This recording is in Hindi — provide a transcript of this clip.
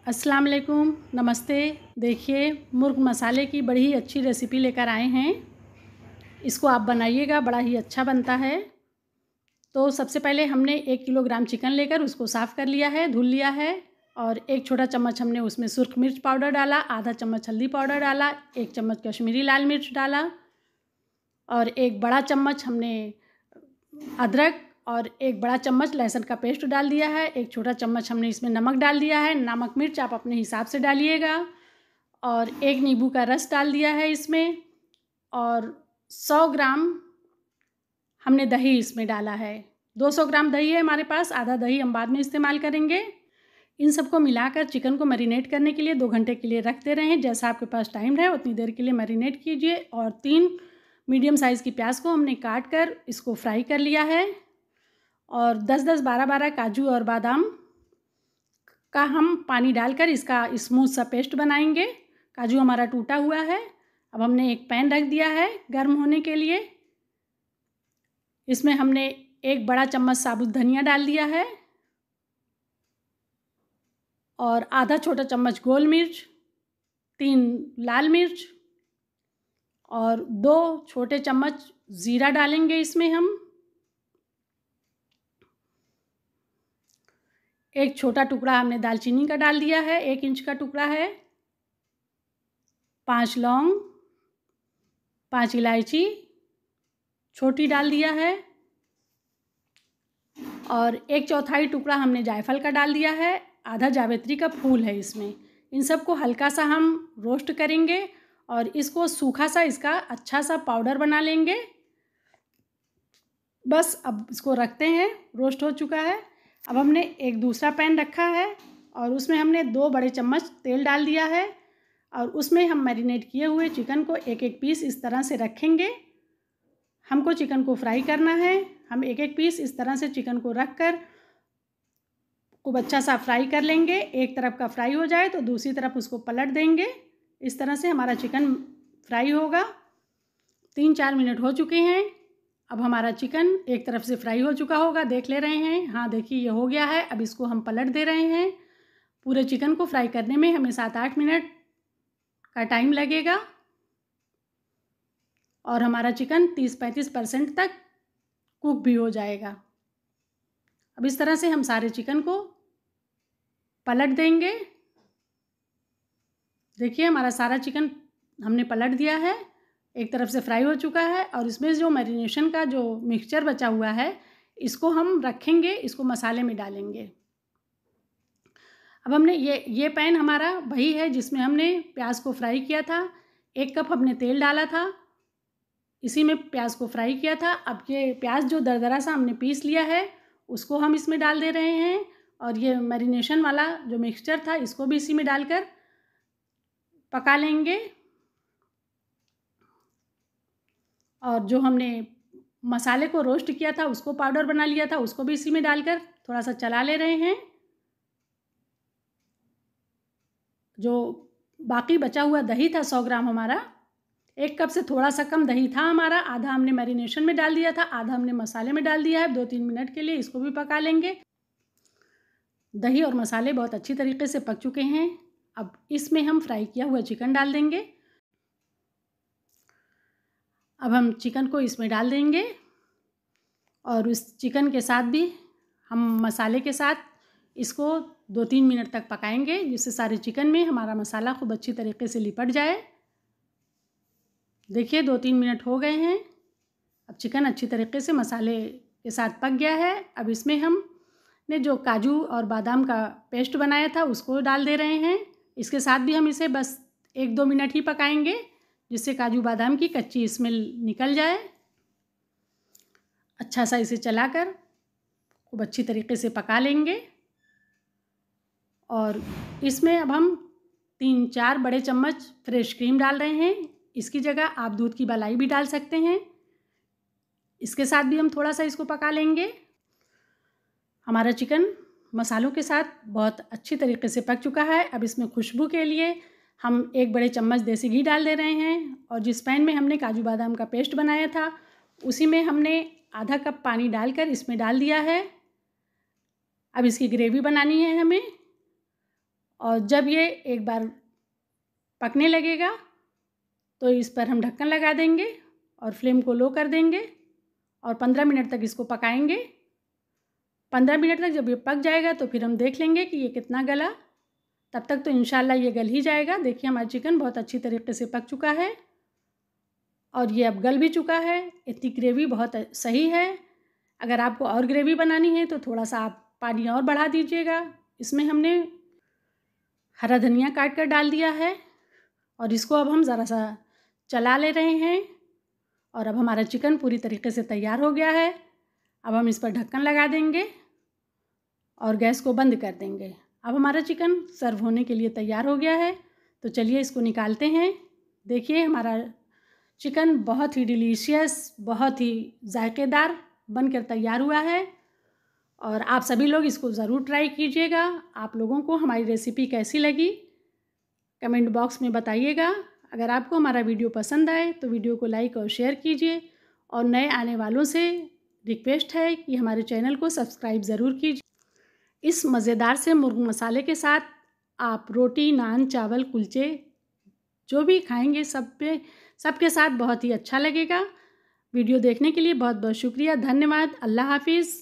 अस्सलाम वालेकुम, नमस्ते। देखिए, मुर्ग मसाले की बड़ी ही अच्छी रेसिपी लेकर आए हैं। इसको आप बनाइएगा, बड़ा ही अच्छा बनता है। तो सबसे पहले हमने 1 किलोग्राम चिकन लेकर उसको साफ़ कर लिया है, धुल लिया है और 1 छोटा चम्मच हमने उसमें सुर्ख मिर्च पाउडर डाला, आधा चम्मच हल्दी पाउडर डाला, 1 चम्मच कश्मीरी लाल मिर्च डाला और 1 बड़ा चम्मच हमने अदरक और 1 बड़ा चम्मच लहसुन का पेस्ट डाल दिया है। 1 छोटा चम्मच हमने इसमें नमक डाल दिया है। नमक मिर्च आप अपने हिसाब से डालिएगा और 1 नींबू का रस डाल दिया है इसमें और 100 ग्राम हमने दही इसमें डाला है। 200 ग्राम दही है हमारे पास, आधा दही हम बाद में इस्तेमाल करेंगे। इन सबको मिलाकर चिकन को मैरिनेट करने के लिए 2 घंटे के लिए रखते रहें। जैसा आपके पास टाइम रहे उतनी देर के लिए मैरिनेट कीजिए। और 3 मीडियम साइज़ की प्याज को हमने काट कर इसको फ्राई कर लिया है और 10-10, 12-12 काजू और बादाम का हम पानी डालकर इसका स्मूथ सा पेस्ट बनाएंगे। काजू हमारा टूटा हुआ है। अब हमने एक पैन रख दिया है गर्म होने के लिए। इसमें हमने 1 बड़ा चम्मच साबुत धनिया डाल दिया है और आधा छोटा चम्मच गोल मिर्च, 3 लाल मिर्च और 2 छोटे चम्मच ज़ीरा डालेंगे इसमें हम। 1 छोटा टुकड़ा हमने दालचीनी का डाल दिया है, 1 इंच का टुकड़ा है। 5 लौंग, 5 इलायची छोटी डाल दिया है और 1/4 टुकड़ा हमने जायफल का डाल दिया है। आधा जावित्री का फूल है इसमें। इन सबको हल्का सा हम रोस्ट करेंगे और इसको सूखा सा इसका अच्छा सा पाउडर बना लेंगे। बस अब इसको रखते हैं, रोस्ट हो चुका है। अब हमने एक दूसरा पैन रखा है और उसमें हमने 2 बड़े चम्मच तेल डाल दिया है और उसमें हम मैरिनेट किए हुए चिकन को एक एक पीस इस तरह से रखेंगे। हमको चिकन को फ्राई करना है। हम एक एक पीस इस तरह से चिकन को रख कर खूब अच्छा सा फ्राई कर लेंगे। एक तरफ का फ्राई हो जाए तो दूसरी तरफ उसको पलट देंगे। इस तरह से हमारा चिकन फ्राई होगा। 3-4 मिनट हो चुके हैं। अब हमारा चिकन एक तरफ से फ्राई हो चुका होगा, देख ले रहे हैं। हाँ, देखिए ये हो गया है। अब इसको हम पलट दे रहे हैं। पूरे चिकन को फ्राई करने में हमें 7-8 मिनट का टाइम लगेगा और हमारा चिकन 30-35% तक कुक भी हो जाएगा। अब इस तरह से हम सारे चिकन को पलट देंगे। देखिए हमारा सारा चिकन हमने पलट दिया है, एक तरफ से फ्राई हो चुका है और इसमें जो मैरिनेशन का जो मिक्सचर बचा हुआ है इसको हम रखेंगे, इसको मसाले में डालेंगे। अब हमने ये पैन हमारा वही है जिसमें हमने प्याज को फ्राई किया था। 1 कप हमने तेल डाला था, इसी में प्याज को फ्राई किया था। अब ये प्याज जो दरदरा सा हमने पीस लिया है उसको हम इसमें डाल दे रहे हैं और ये मैरिनेशन वाला जो मिक्सचर था इसको भी इसी में डालकर पका लेंगे। और जो हमने मसाले को रोस्ट किया था, उसको पाउडर बना लिया था, उसको भी इसी में डालकर थोड़ा सा चला ले रहे हैं। जो बाकी बचा हुआ दही था 100 ग्राम हमारा, 1 कप से थोड़ा सा कम दही था हमारा। आधा हमने मैरिनेशन में डाल दिया था, आधा हमने मसाले में डाल दिया है। 2-3 मिनट के लिए इसको भी पका लेंगे। दही और मसाले बहुत अच्छी तरीके से पक चुके हैं। अब इसमें हम फ्राई किया हुआ चिकन डाल देंगे। अब हम चिकन को इसमें डाल देंगे और उस चिकन के साथ भी हम मसाले के साथ इसको 2-3 मिनट तक पकाएंगे, जिससे सारे चिकन में हमारा मसाला खूब अच्छी तरीके से लिपट जाए। देखिए 2-3 मिनट हो गए हैं। अब चिकन अच्छी तरीके से मसाले के साथ पक गया है। अब इसमें हमने जो काजू और बादाम का पेस्ट बनाया था उसको डाल दे रहे हैं। इसके साथ भी हम इसे बस 1-2 मिनट ही पकाएंगे, जिससे काजू बादाम की कच्ची स्मेल निकल जाए। अच्छा सा इसे चलाकर खूब अच्छी तरीके से पका लेंगे। और इसमें अब हम 3-4 बड़े चम्मच फ्रेश क्रीम डाल रहे हैं। इसकी जगह आप दूध की मलाई भी डाल सकते हैं। इसके साथ भी हम थोड़ा सा इसको पका लेंगे। हमारा चिकन मसालों के साथ बहुत अच्छी तरीके से पक चुका है। अब इसमें खुशबू के लिए हम 1 बड़े चम्मच देसी घी डाल दे रहे हैं और जिस पैन में हमने काजू बादाम का पेस्ट बनाया था उसी में हमने आधा कप पानी डालकर इसमें डाल दिया है। अब इसकी ग्रेवी बनानी है हमें और जब ये एक बार पकने लगेगा तो इस पर हम ढक्कन लगा देंगे और फ्लेम को लो कर देंगे और 15 मिनट तक इसको पकाएंगे। 15 मिनट तक जब ये पक जाएगा तो फिर हम देख लेंगे कि ये कितना गला। तब तक तो इंशाल्लाह ये गल ही जाएगा। देखिए हमारा चिकन बहुत अच्छी तरीके से पक चुका है और ये अब गल भी चुका है। इतनी ग्रेवी बहुत सही है। अगर आपको और ग्रेवी बनानी है तो थोड़ा सा आप पानी और बढ़ा दीजिएगा। इसमें हमने हरा धनिया काट कर डाल दिया है और इसको अब हम ज़रा सा चला ले रहे हैं और अब हमारा चिकन पूरी तरीके से तैयार हो गया है। अब हम इस पर ढक्कन लगा देंगे और गैस को बंद कर देंगे। अब हमारा चिकन सर्व होने के लिए तैयार हो गया है। तो चलिए इसको निकालते हैं। देखिए हमारा चिकन बहुत ही डिलीशियस, बहुत ही जायकेदार बनकर तैयार हुआ है और आप सभी लोग इसको ज़रूर ट्राई कीजिएगा। आप लोगों को हमारी रेसिपी कैसी लगी कमेंट बॉक्स में बताइएगा। अगर आपको हमारा वीडियो पसंद आए तो वीडियो को लाइक और शेयर कीजिए और नए आने वालों से रिक्वेस्ट है कि हमारे चैनल को सब्सक्राइब ज़रूर कीजिए। इस मज़ेदार से मुर्ग मसाले के साथ आप रोटी, नान, चावल, कुलचे जो भी खाएंगे सबके साथ बहुत ही अच्छा लगेगा। वीडियो देखने के लिए बहुत बहुत शुक्रिया। धन्यवाद। अल्लाह हाफिज़।